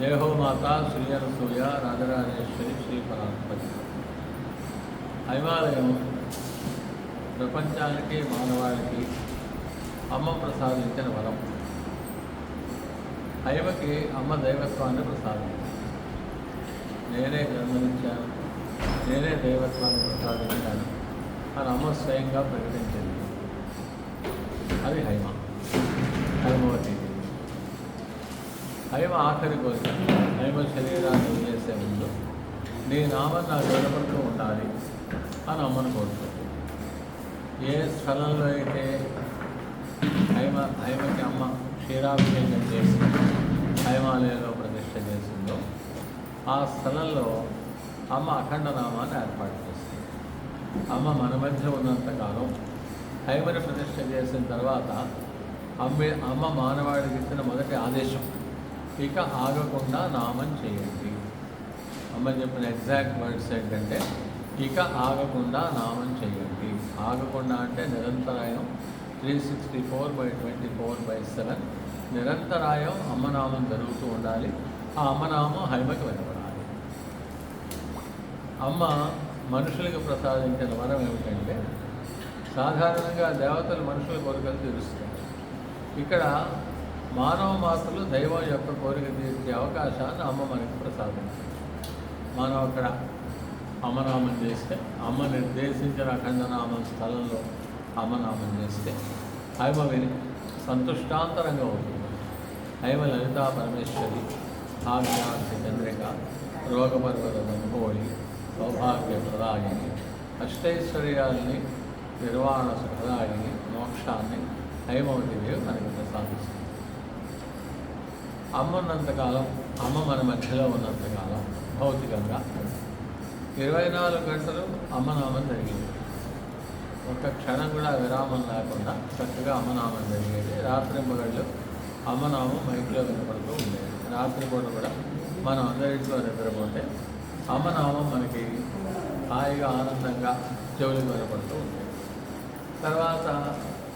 దేహో మాత శ్రీయనసూయ రాజరాజేశ్వరి శ్రీ పరాత్పతి. హైమాలయం ప్రపంచానికి మానవాళికి అమ్మ ప్రసాదించిన వరం. హైమకి అమ్మ దైవత్వాన్ని ప్రసాదించాను. నేనే జన్మనిచ్చాను, నేనే దైవత్వాన్ని ప్రసాదించాను అని అమ్మ స్వయంగా ప్రకటించింది. అది హైమవతి. హైమ ఆఖరి కోరిక, హైమ శరీరాన్ని వదిలేసే ముందు నీ నామం నాకు వినపడుతూ ఉండాలి అని అమ్మను కోరుతుంది. ఏ స్థలంలో అయితే హైమకి అమ్మ క్షీరాభిషేకం చేసి హైమాలయంలో ప్రతిష్ఠ చేసిందో ఆ స్థలంలో అమ్మ అఖండ నామాన్ని ఏర్పాటు చేస్తుంది. అమ్మ మన మధ్య ఉన్నంతకాలం హైమని ప్రతిష్ఠ చేసిన తర్వాత అమ్మ మానవాడికి ఇచ్చిన మొదటి ఆదేశం, ఇక ఆగకుండా నామం చేయండి. అమ్మ చెప్పిన ఎగ్జాక్ట్ వర్డ్స్ ఏంటంటే, ఇక ఆగకుండా నామం చేయండి. ఆగకుండా అంటే నిరంతరాయం 364/24/7 నిరంతరాయం అమ్మనామం జరుగుతూ ఉండాలి. ఆ అమ్మనామం హైమకి వినపడాలి. అమ్మ మనుషులకు ప్రసాదించిన వరం ఏమిటంటే, సాధారణంగా దేవతలు మనుషుల కోరికలు తీరుస్తారు. ఇక్కడ మానవ మాతలు దైవం యొక్క కోరిక తీర్చే అవకాశాన్ని అమ్మ మనకి ప్రసాదించింది. మనం అక్కడ అమ్మనామం చేస్తే, అమ్మ నిర్దేశించిన అఖండనామం స్థలంలో అమ్మనామం చేస్తే హైమ విని సంతుష్టాంతరంగా ఉంటుంది. హైమ లలితా పరమేశ్వరి, ఆజ్ఞాంతి చంద్రిక, రోగపర్వత దంభోళి, సౌభాగ్య ప్రదాయిని, అష్టైశ్వర్యాల్ని, నిర్వాణ సుఖదాయిని, మోక్షాన్ని హైమవతి దేవి మనకి ప్రసాదిస్తుంది. అమ్మ ఉన్నంతకాలం, అమ్మ మన మధ్యలో ఉన్నంతకాలం భౌతికంగా 24 గంటలు అమ్మనామం జరిగేది. ఒక క్షణం కూడా విరామం లేకుండా చక్కగా అమ్మనామం జరిగేది. రాత్రింపగళ్ళు అమ్మనామం మైకులో వినపడుతూ ఉండేది. రాత్రిపూట కూడా మనం అందరింట్లో నిద్రపోతే అమ్మనామం మనకి హాయిగా ఆనందంగా చెవులకు వినపడుతూ ఉండేది. తర్వాత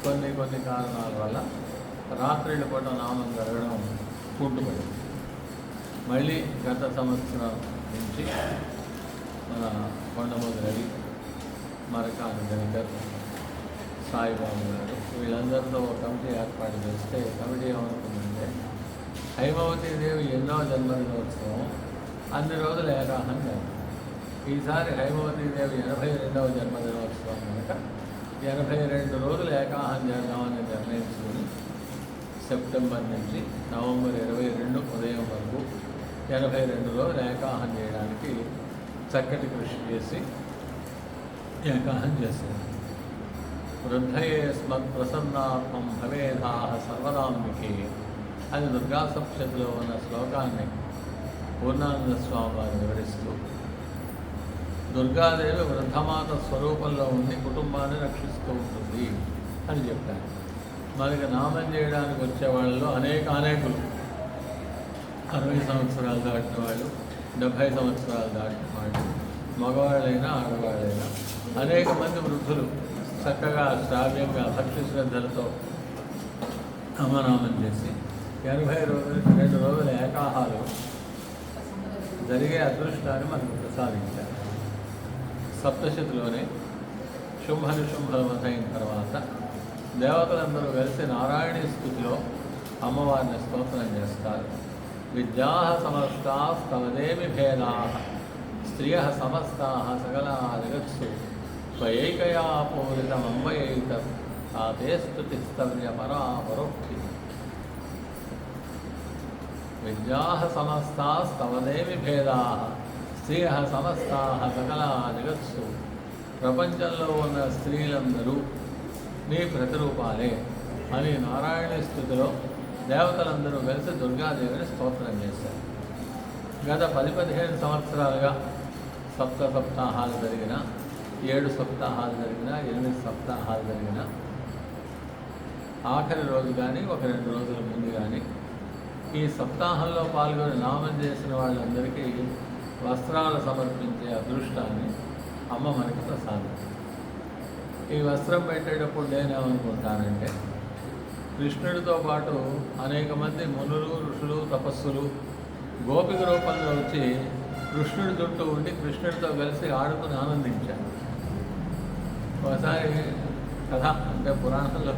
కొన్ని కారణాల వల్ల రాత్రిళ్ళ పూట నామం జరగడం కుంటుపడింది. మళ్ళీ గత సంవత్సరం నుంచి మన కొండమూరి రవి, మరకాని గణికర్, సాయిబాబు గారు వీళ్ళందరితో ఒక కమిటీ ఏర్పాటు చేస్తే, కమిటీ ఏమనుకుందంటే, హైమవతి దేవి ఎన్నో జన్మదినోత్సవం, అన్ని రోజులు ఏకాహం చేయాలి. ఈసారి హైమవతి దేవి 82వ జన్మదినోత్సవం కనుక 82 రోజులు ఏకాహం చేద్దామని నిర్ణయించుకుని సెప్టెంబర్ నుంచి నవంబర్ 22 ఉదయం వరకు 82 రోజులు ఏకాహం చేయడానికి చక్కటి కృషి చేసి ఏకాహం చేశారు. వృద్ధయే స్మత్ ప్రసన్నాత్మం భవేదా సర్వదాంబికే అని దుర్గా సప్తశతిలో ఉన్న శ్లోకాన్ని పూర్ణానంద స్వామి వారు వివరిస్తూ, దుర్గాదేవి వృద్ధమాత స్వరూపంలో ఉండి కుటుంబాన్ని రక్షిస్తూ ఉంటుంది అని చెప్పారు. మనకి నామం చేయడానికి వచ్చే వాళ్ళలో అనేకులు 60 సంవత్సరాలు దాటిన వాళ్ళు, 70 సంవత్సరాలు దాటిన వాళ్ళు, మగవాళ్ళైనా ఆడవాళ్ళైనా అనేక మంది వృద్ధులు చక్కగా శ్రావ్యంగా భక్తి శ్రద్ధలతో అమ్మనామం చేసి 82 రోజుల ఏకాహాలు జరిగే అదృష్టాన్ని మనకు ప్రసాదించారు. సప్తశతిలోనే శుంభనిశుంభల వధైన తర్వాత దేవతలందరూ కలిసి నారాయణీ స్థుతిలో అమ్మవారిని స్తోత్రం చేస్తారు. విద్యా సమస్తా స్తవదేమి భేదా స్త్రియ సమస్తా సకలా జగత్సు త్వయైకయా పూరితమంబయైత తాతే స్తుతిస్తవ్య పరాపరోక్తి. విద్యా సమస్తా స్తవదేమి భేదా స్త్రియ సమస్తా సకలా జగత్సు, ప్రపంచంలో ఉన్న స్త్రీలందరూ నీ ప్రతిరూపాలే అని నారాయణ స్థుతిలో దేవతలందరూ కలిసి దుర్గాదేవిని స్తోత్రం చేశారు. గత 10-15 సంవత్సరాలుగా సప్తాహాలు జరిగిన, 7 సప్తాహాలు జరిగిన, 8 సప్తాహాలు జరిగిన ఆఖరి రోజు కానీ 1-2 రోజుల ముందు కానీ ఈ సప్తాహంలో పాల్గొని నామం చేసిన వాళ్ళందరికీ వస్త్రాలు సమర్పించే అదృష్టాన్ని అమ్మ మనకి ప్రసాదించింది. ఈ వస్త్రం పెట్టేటప్పుడు నేనేమనుకుంటానంటే, కృష్ణుడితో పాటు అనేక మంది మునులు, ఋషులు, తపస్సులు గోపిక రూపంలో వచ్చి కృష్ణుడి చుట్టూ ఉండి కృష్ణుడితో కలిసి ఆడుకుని ఆనందించారు. ఒకసారి కథ అంటే పురాణంలో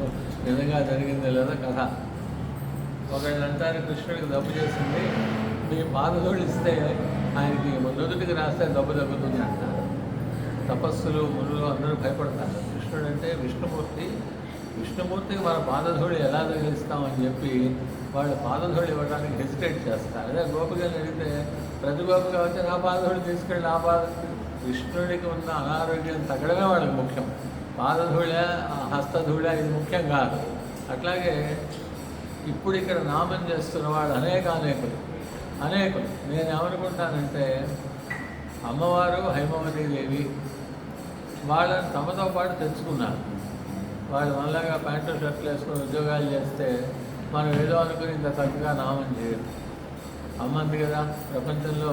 నిజంగా జరిగింది లేదా కథ. ఒకళ్ళు అంటారు, కృష్ణుడికి దెబ్బ చేసింది, మీ పాదధూళి ఇస్తే ఆయనకి నుదుటికి రాస్తే దెబ్బ తగ్గుతుంది అంటారు. తపస్సులు, మునులు అందరూ భయపడతారు. కృష్ణుడు అంటే విష్ణుమూర్తికి మన పాదధూళి ఎలా తగిలిస్తామని చెప్పి వాళ్ళు పాదధూళి ఇవ్వడానికి హెసిటేట్ చేస్తారు. అదే గోపికలు అడిగితే ప్రతి గోపిక వచ్చి నా పాదధూళి తీసుకెళ్ళి నా కృష్ణుడికి ఉన్న అనారోగ్యం తగ్గడమే వాళ్ళకి ముఖ్యం. పాదధూళ, హస్తధూళ ఇది ముఖ్యం కాదు. అట్లాగే ఇప్పుడు ఇక్కడ నామం చేస్తున్న వాళ్ళు అనేకులు. నేను ఏమనుకుంటానంటే అమ్మవారు హైమవతి దేవి వాళ్ళని తమతో పాటు తెచ్చుకున్నారు. వాళ్ళు మనలాగా ప్యాంటు షర్ట్లు వేసుకుని ఉద్యోగాలు చేస్తే మనం ఏదో అనుకుని ఇంత చక్కగా నామం చేయరు. అమ్మంది కదా, ప్రపంచంలో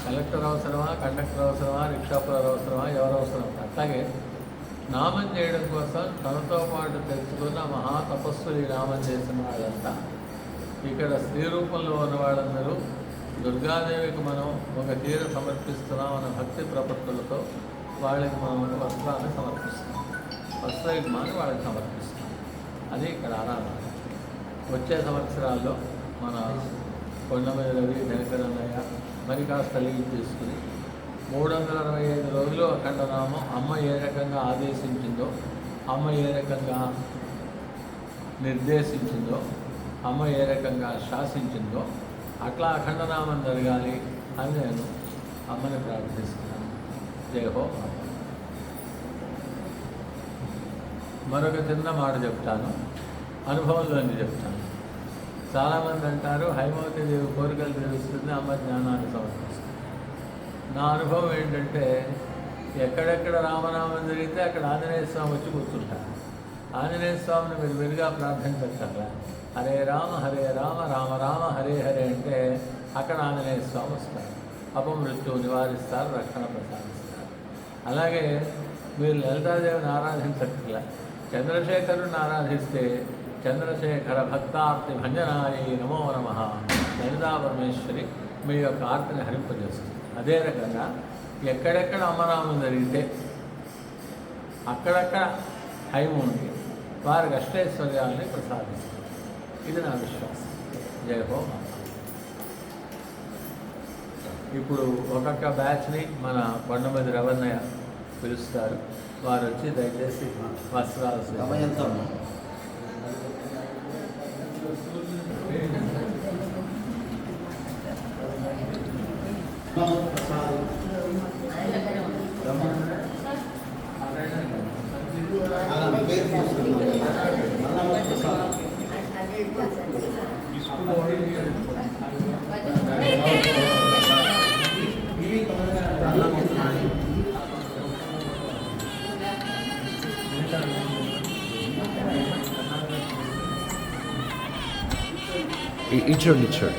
కలెక్టర్ అవసరమా, కండక్టర్ అవసరమా, రిక్షాపురాలు అవసరమా, ఎవరు అవసరం. అట్లాగే నామం చేయడం కోసం తనతో పాటు తెచ్చుకున్న మహాతపస్సులు నామం చేసిన వాళ్ళంతా ఇక్కడ స్త్రీ రూపంలో ఉన్న వాళ్ళందరూ దుర్గాదేవికి మనం ఒక చీర సమర్పిస్తున్నాం అన్న భక్తి ప్రపత్తులతో వాళ్ళకి మనం వస్త్రాన్ని సమర్పిస్తున్నాం, వస్త్రయుగ్మాన్ని వాళ్ళకి సమర్పిస్తున్నాం. అది ఇక్కడ ఆరాధన. వచ్చే సంవత్సరాల్లో మన కొండమీద రవి, ధనికరన్నయ్య మరి కాస్త లీవ్ తీసుకుని 365 రోజులు అఖండనామం అమ్మ ఏ రకంగా ఆదేశించిందో, అమ్మ ఏ రకంగా నిర్దేశించిందో, అమ్మ ఏ రకంగా శాసించిందో అట్లా అఖండనామం జరగాలి అని నేను అమ్మని ప్రార్థిస్తున్నాను. జై హో. మరొక చిన్న మాట చెప్తాను, అనుభవంలోని చెప్తాను. చాలామంది అంటారు హైమవతి దేవి కోరికలు తీరుస్తుంది, అమ్మ జ్ఞానాన్ని సమర్పిస్తుంది. నా అనుభవం ఏంటంటే ఎక్కడెక్కడ రామనామం జరిగితే అక్కడ ఆంజనేయ స్వామి వచ్చి కూర్చుంటారు. ఆంజనేయ స్వామిని మీరు మెరుగా ప్రార్థించక్కర్లా. హరే రామ రామ రామ హరే హరే అంటే అక్కడ ఆంజనేయ స్వామి వస్తారు, అపమృత్యువు నివారిస్తారు, రక్షణ ప్రసాదిస్తారు. అలాగే మీరు లలితాదేవిని ఆరాధించక్కర్లా. చంద్రశేఖరుని ఆరాధిస్తే చంద్రశేఖర భక్తార్తి భంజనాయ నమో నమః లలితా పరమేశ్వరి మీ యొక్క ఆర్తిని హరింపజేస్తుంది. అదే రకంగా ఎక్కడెక్కడ అమ్మనామం జరిగితే అక్కడక్కడ హైమ ఉండి వారికి అష్టైశ్వర్యాలని ప్రసాదిస్తుంది. ఇది నా విశ్వాసం. జై హో. ఇప్పుడు ఒక్కొక్క బ్యాచ్ని మన కొండమీద రవణయ్య పిలుస్తారు. వారు వచ్చి దయచేసి వస్త్రాలు ఇచ్చండి.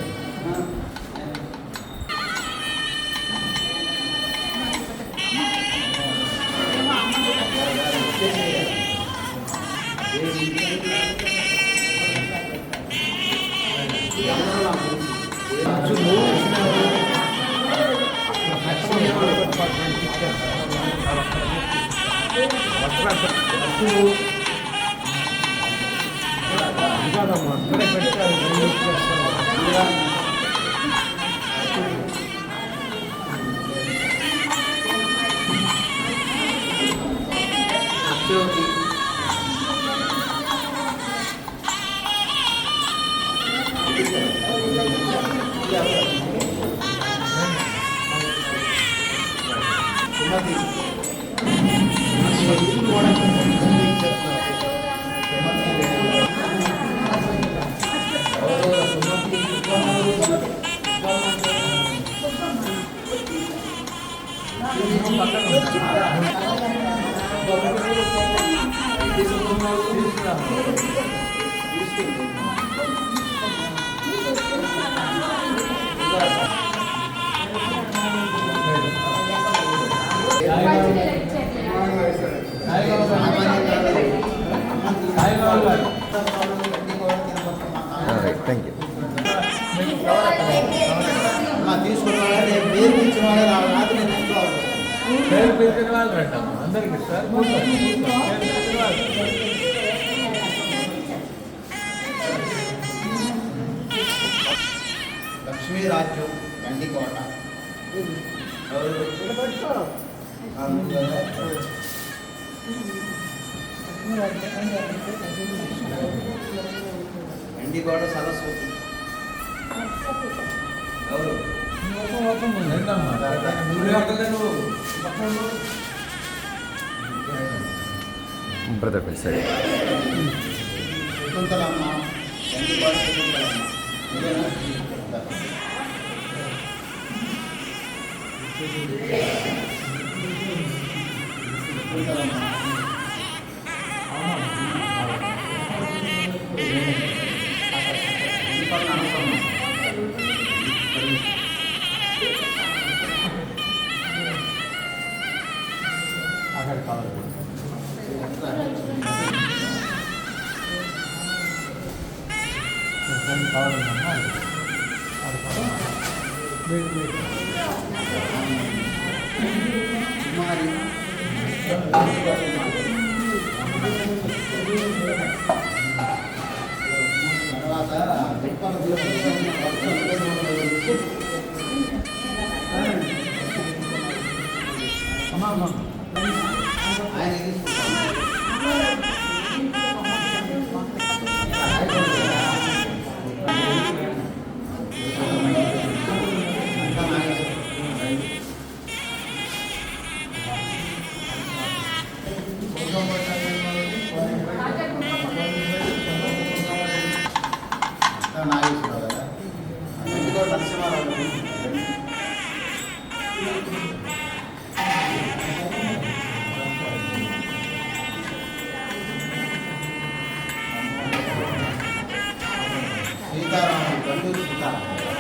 Saibaba thank you. పేరు పెట్టిన వాళ్ళు పెట్టాము అందరికి సార్. లక్ష్మీ రాజ్యం గండికోట గండికోట సరస్వతి ఎవరు బ్రదర్ ప్లీజ్ సరే. శకుంతలమ్మ గండికోట శకుంతలమ్మ ఇదేనా? అక్కడ కావాలి కావాలమ్మా. కుమారి తర్వాత ఆయన నాగేశ్వరరావు కదా ఇందులో నరసింహారావు సీతారామన్ గండూరు సీతారామన్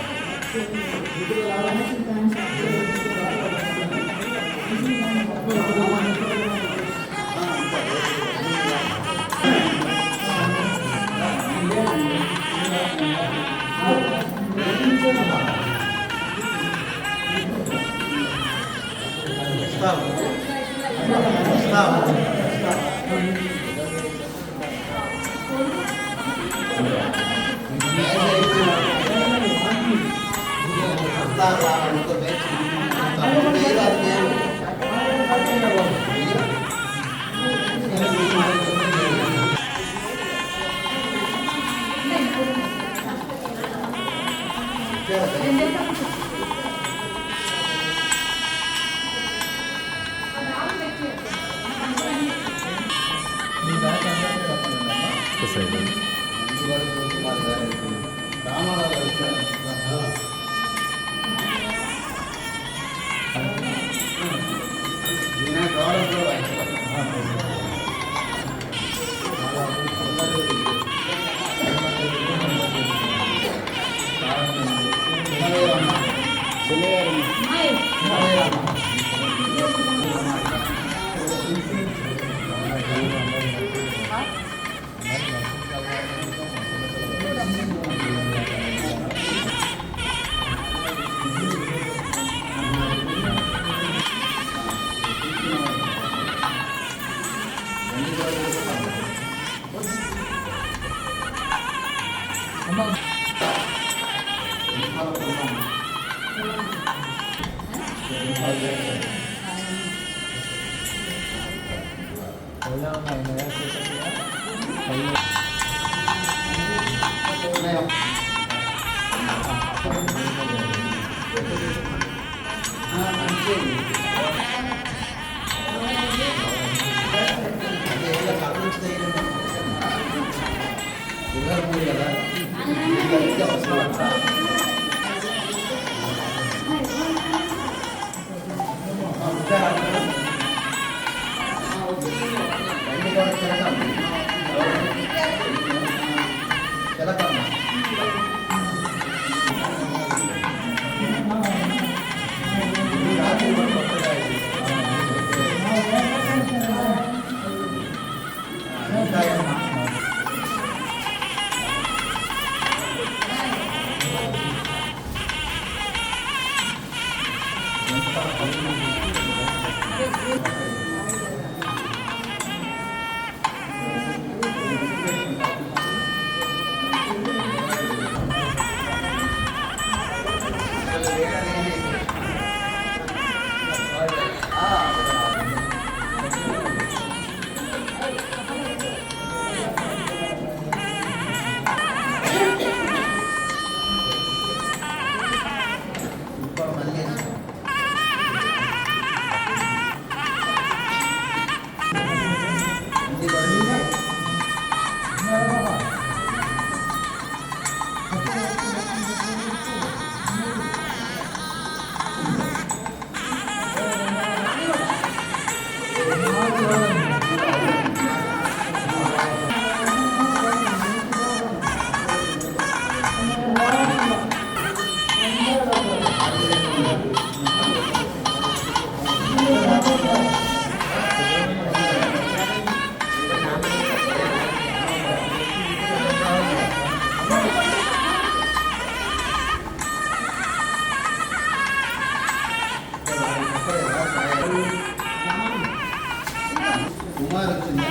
కుమార్ వచ్చింది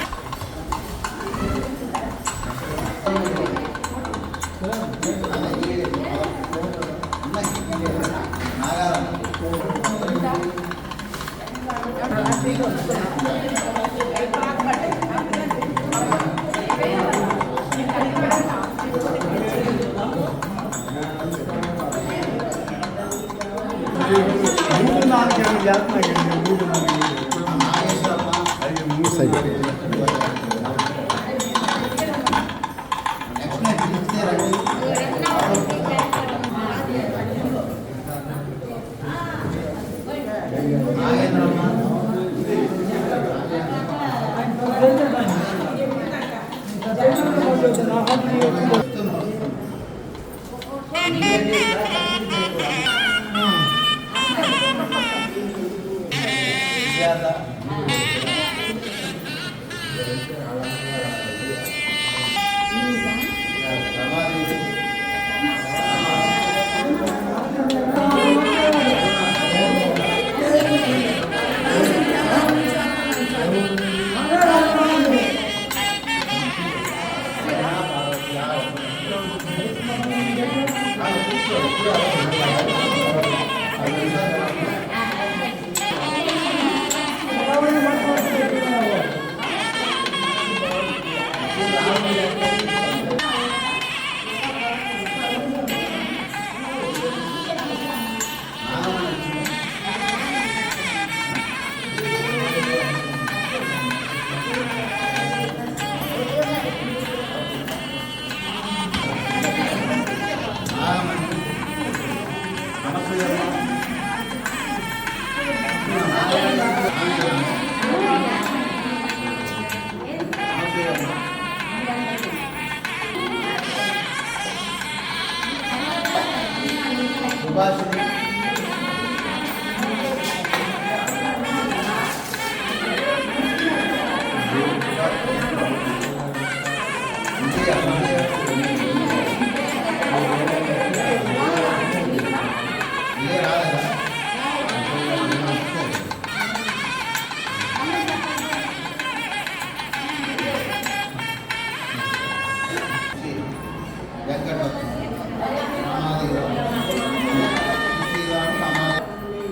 సుభాషిణి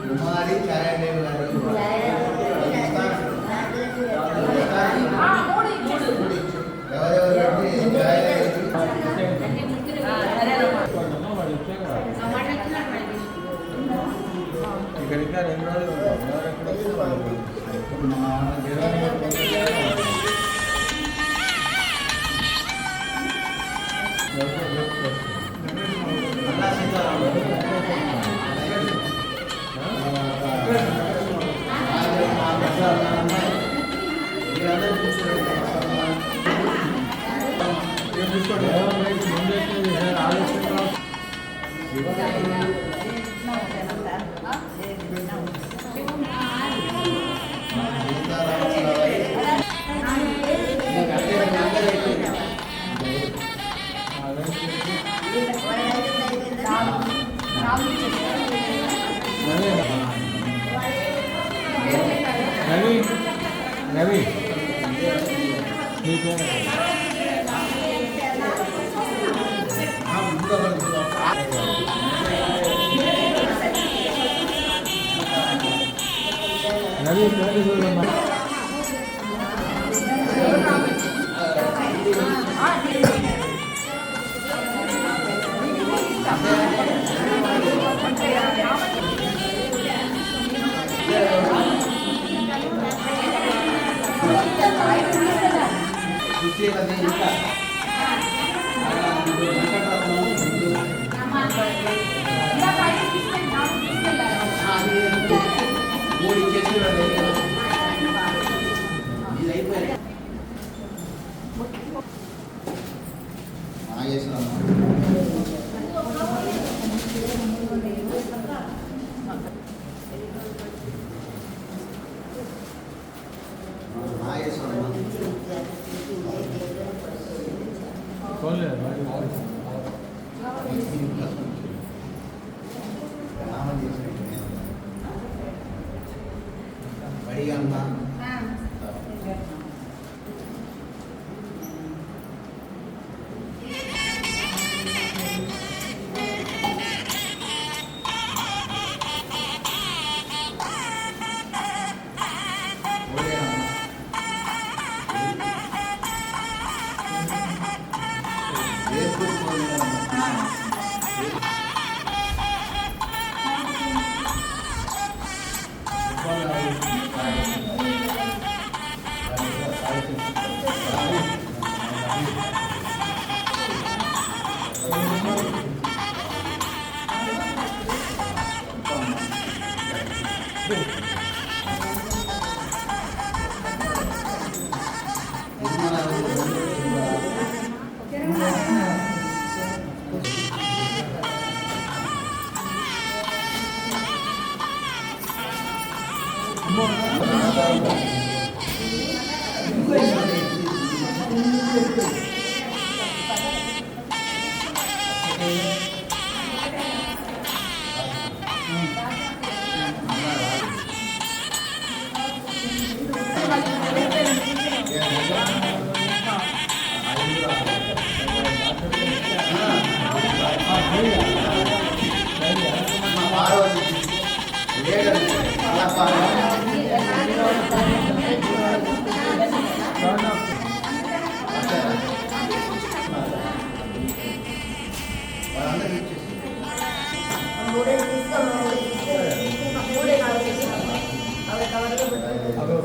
కుమారి ఛాయాదేవి గారు ఎవరెవరు ఇక్కడ ఇంకా 2 రోజులు రవి రవి నీ పేరు రవి పేరు చూడమ్మా.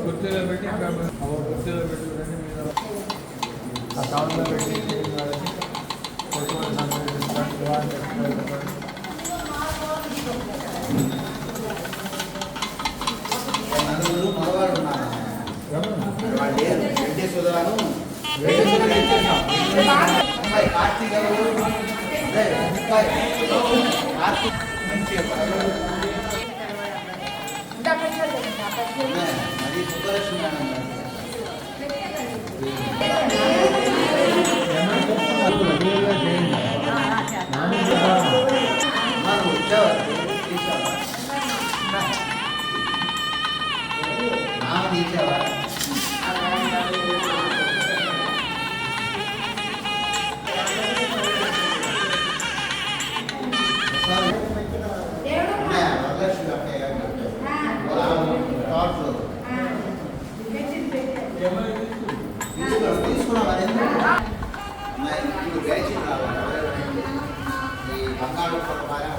కుర్చీలో పెట్టి కుర్చీలో పెట్టి అకౌంట్లో పెట్టి నలుగురు మగవాళ్ళు ఉన్నారు. అమ్మాయి కార్తీక్ ఎవరు? కార్తీక్ మంచిగా అది సుబ్బలక్ష్మి మేడం తీసావా? తీసుకున్నాం అది ఇప్పుడు గడిచి ఈ బంగాళ బాగా